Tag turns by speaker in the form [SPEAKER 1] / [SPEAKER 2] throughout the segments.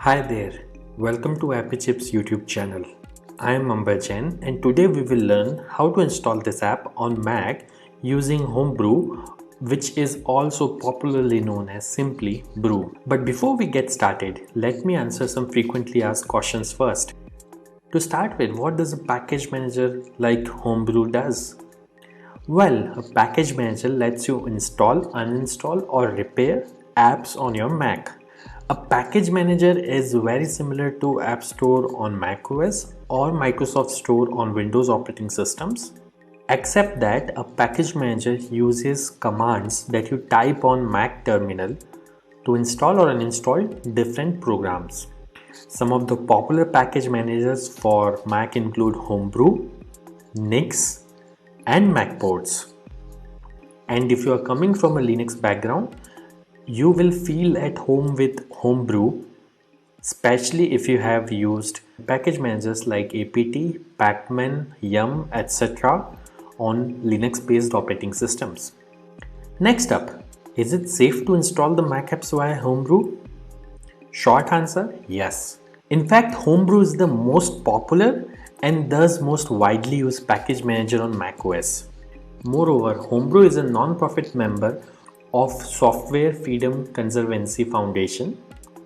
[SPEAKER 1] Hi there, welcome to Appy Chips YouTube channel. I am Ambajan and today we will learn how to install this app on Mac using Homebrew, which is also popularly known as simply Brew. But before we get started, let me answer some frequently asked questions first. To start with, what does a package manager like Homebrew does? Well, a package manager lets you install, uninstall or repair apps on your Mac. A package manager is very similar to App Store on macOS or Microsoft Store on Windows operating systems, except that a package manager uses commands that you type on Mac terminal to install or uninstall different programs. Some of the popular package managers for Mac include Homebrew, Nix, and Macports. And if you are coming from a Linux background, you will feel at home with Homebrew, especially if you have used package managers like apt, pacman, yum, etc. on Linux based operating systems. Next up, is it safe to install the Mac apps via Homebrew? Short answer, yes. In fact, Homebrew is the most popular and thus most widely used package manager on macOS. Moreover, Homebrew is a non-profit member of Software Freedom Conservancy Foundation,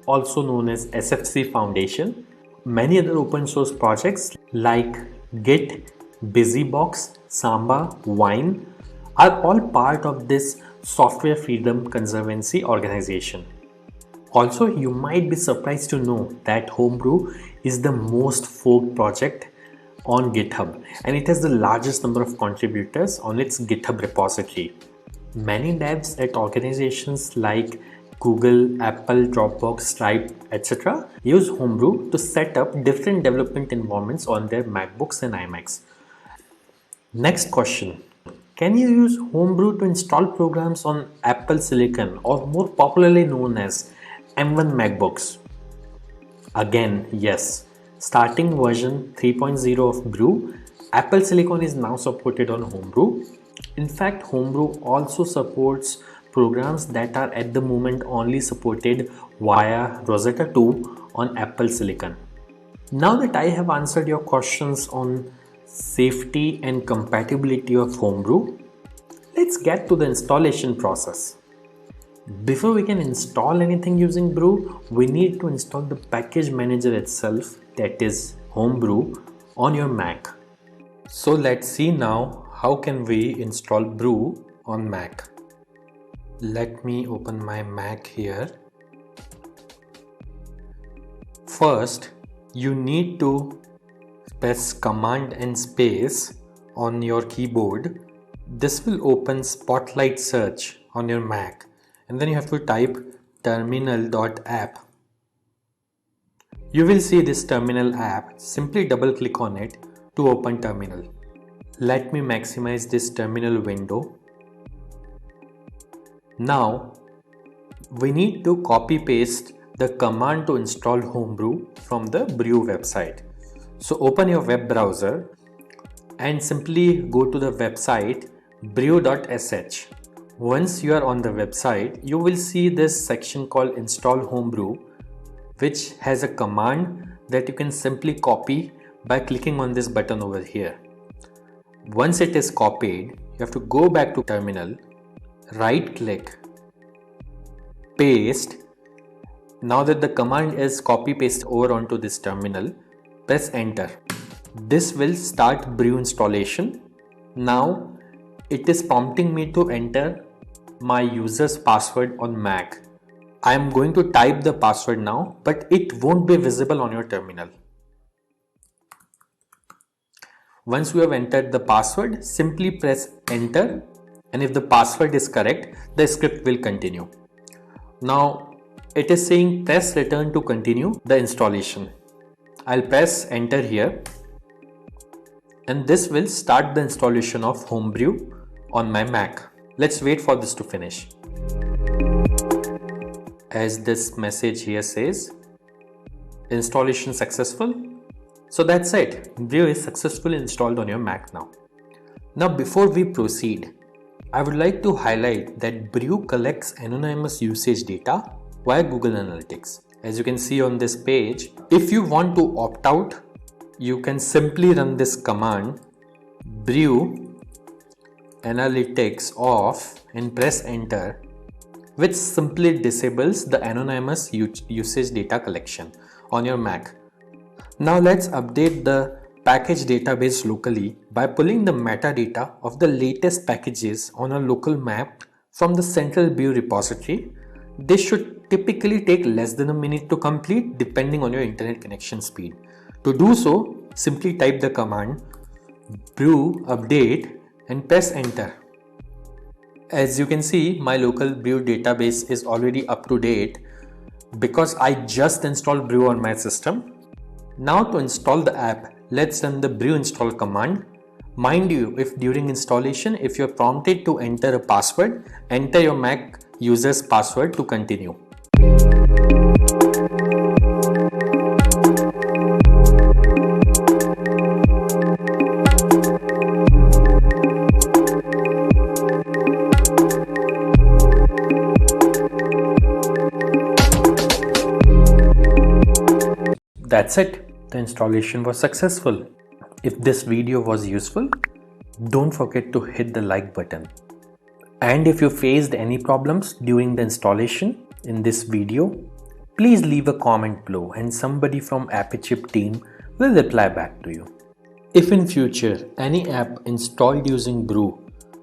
[SPEAKER 1] also known as SFC Foundation. Many other open source projects like Git, BusyBox, Samba, Wine are all part of this Software Freedom Conservancy organization. Also, you might be surprised to know that Homebrew is the most forked project on GitHub and it has the largest number of contributors on its GitHub repository. Many devs at organizations like Google, Apple, Dropbox, Stripe, etc. use Homebrew to set up different development environments on their MacBooks and iMacs. Next question. Can you use Homebrew to install programs on Apple Silicon or more popularly known as M1 MacBooks? Again, yes. Starting version 3.0 of Brew, Apple Silicon is now supported on Homebrew. In fact, Homebrew also supports programs that are at the moment only supported via Rosetta 2 on Apple Silicon. Now that I have answered your questions on safety and compatibility of Homebrew, let's get to the installation process. Before we can install anything using Brew, we need to install the package manager itself, that is Homebrew, on your Mac. So let's see now how can we install Brew on Mac. Let me open my Mac here. First, you need to press Command and space on your keyboard. This will open Spotlight Search on your Mac. And then you have to type terminal.app. You will see this terminal app. Simply double click on it to open terminal. Let me maximize this terminal window. Now we need to copy paste the command to install Homebrew from the Brew website. So open your web browser and simply go to the website brew.sh. Once you are on the website, you will see this section called Install Homebrew, which has a command that you can simply copy by clicking on this button over here. Once it is copied, you have to go back to terminal, right click, paste. Now that the command is copy paste over onto this terminal, press enter. This will start Brew installation. Now it is prompting me to enter my user's password on Mac. I am going to type the password now, but it won't be visible on your terminal. Once you have entered the password, simply press enter, and if the password is correct, the script will continue. Now it is saying press return to continue the installation. I'll press enter here, and this will start the installation of Homebrew on my Mac. Let's wait for this to finish. As this message here says, installation successful. So that's it. Brew is successfully installed on your Mac now. Now before we proceed, I would like to highlight that Brew collects anonymous usage data via Google Analytics. As you can see on this page, if you want to opt out, you can simply run this command brew analytics off and press enter, which simply disables the anonymous usage data collection on your Mac. Now let's update the package database locally by pulling the metadata of the latest packages on a local map from the central brew repository. This should typically take less than a minute to complete depending on your internet connection speed. To do so, simply type the command brew update and press enter. As you can see, my local brew database is already up to date because I just installed brew on my system. Now to install the app, let's run the brew install command. Mind you, if during installation, if you're prompted to enter a password, enter your Mac user's password to continue. That's it. The installation was successful. If this video was useful, don't forget to hit the like button. And if you faced any problems during the installation in this video, please leave a comment below and somebody from AppyChip team will reply back to you. If in future any app installed using brew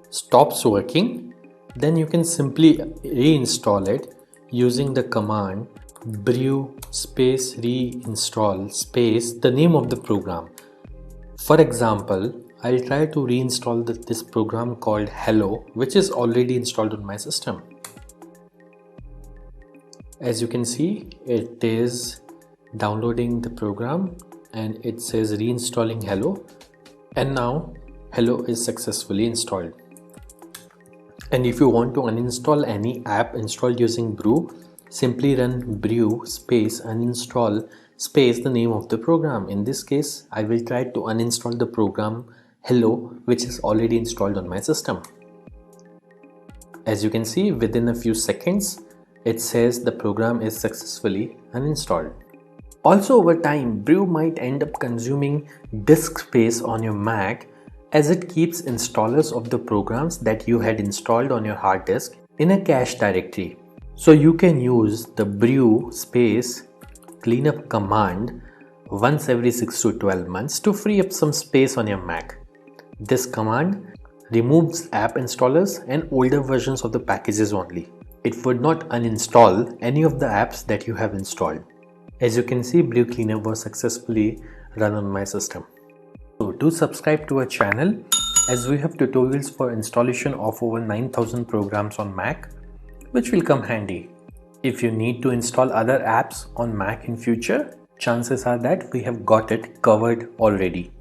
[SPEAKER 1] stops working, then you can simply reinstall it using the command brew space reinstall space the name of the program. For example, I'll try to reinstall this program called Hello, which is already installed on my system. As you can see, it is downloading the program and it says reinstalling Hello, and now Hello is successfully installed. And if you want to uninstall any app installed using brew, simply run brew space uninstall space the name of the program. In this case, I will try to uninstall the program Hello, which is already installed on my system. As you can see, within a few seconds, it says the program is successfully uninstalled. Also, over time, brew might end up consuming disk space on your Mac as it keeps installers of the programs that you had installed on your hard disk in a cache directory. So you can use the brew space cleanup command once every 6 to 12 months to free up some space on your Mac. This command removes app installers and older versions of the packages only. It would not uninstall any of the apps that you have installed. As you can see, brew cleanup was successfully run on my system. So do subscribe to our channel as we have tutorials for installation of over 9,000 programs on Mac, which will come handy. If you need to install other apps on Mac in future, chances are that we have got it covered already.